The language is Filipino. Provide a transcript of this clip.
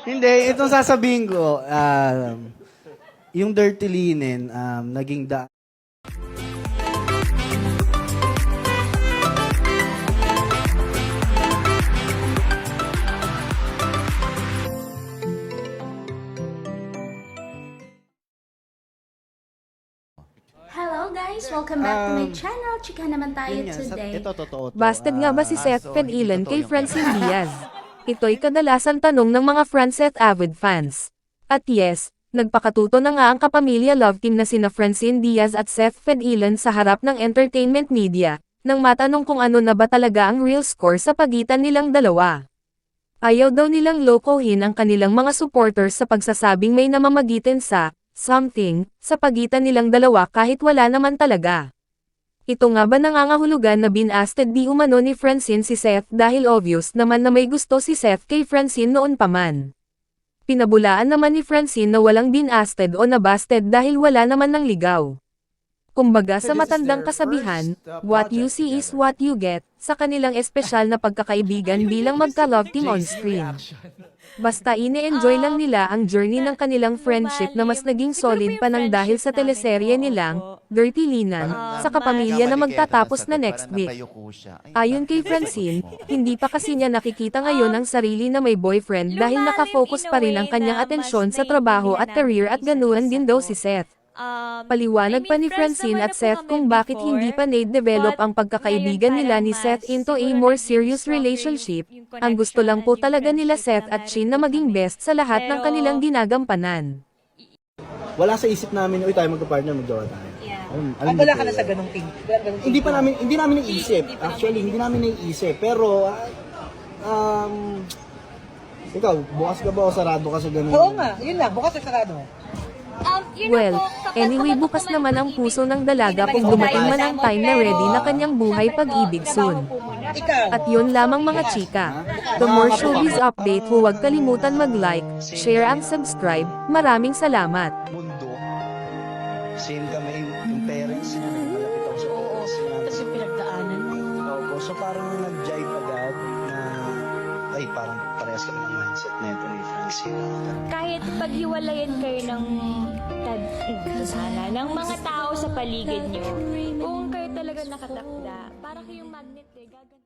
Hindi, itong sasabihin ko, yung dirty linen, naging Hello guys! Welcome back to my channel. Chika naman tayo Yun nga, today. ito totoo to. Busted nga ba si Seth Fedilan kay Francine Diaz? Ito'y kadalasan tanong ng mga Francette avid fans. At yes, nagpakatuto na nga ang kapamilya love team na sina Francine Diaz at Seth Fedilan sa harap ng entertainment media, nang matanong kung ano na ba talaga ang real score sa pagitan nilang dalawa. Ayaw daw nilang lokohin ang kanilang mga supporters sa pagsasabing may namamagitan sa something sa pagitan nilang dalawa kahit wala naman talaga. Ito nga ba nangangahulugan na binasted di umano ni Francine si Seth dahil obvious naman na may gusto si Seth kay Francine noon pa man. Pinabulaan naman ni Francine na walang binasted o nabasted dahil wala naman ng ligaw. Kumbaga sa matandang kasabihan, what you see is what you get, sa kanilang espesyal na pagkakaibigan bilang magka-love team on screen. Basta ine-enjoy lang nila ang journey ng kanilang friendship na mas naging solid pa ng dahil sa teleserye nilang, Dirty Linan, sa kapamilya na magtatapos na next week. Ayon kay Francine, hindi pa kasi niya nakikita ngayon ang sarili na may boyfriend dahil nakafocus pa rin ang kanyang atensyon sa trabaho at career at ganuan din daw si Seth. Paliwanag pa ni Francine at Seth kung bakit hindi pa na-develop ang pagkakaibigan nila ni Seth into a more serious relationship. Ang gusto lang po talaga nila Seth at Chin na maging best sa lahat ng kanilang ginagampanan. Wala sa isip namin, uy tayo magka-partner, maggawa tayo. Wala ka na sa ganung thing. Hindi namin naisip. Actually, hindi namin naisip. Pero, ikaw, bukas ka ba o sarado ka sa ganun? Oo nga, yun lang, bukas at sarado. Well, anyway bukas naman ang puso ng dalaga kung dumating man ang time na ready na kanyang buhay pag-ibig soon. At yun lamang mga chika. The more showbiz update, huwag kalimutan mag-like, share and subscribe. Maraming salamat. Mundo. Same kami, yung parents niya, malapit ako sa parents niya. Kasi pinagdaanan mo. Opo, so parang nag-jive agad na, ay parang parehas kami ng mindset na ito ni Francine. Kahit paghiwalayan kayo ng ng mga tao sa paligid nyo, kung kayo talaga nakatakda, para kayong magnet gagana.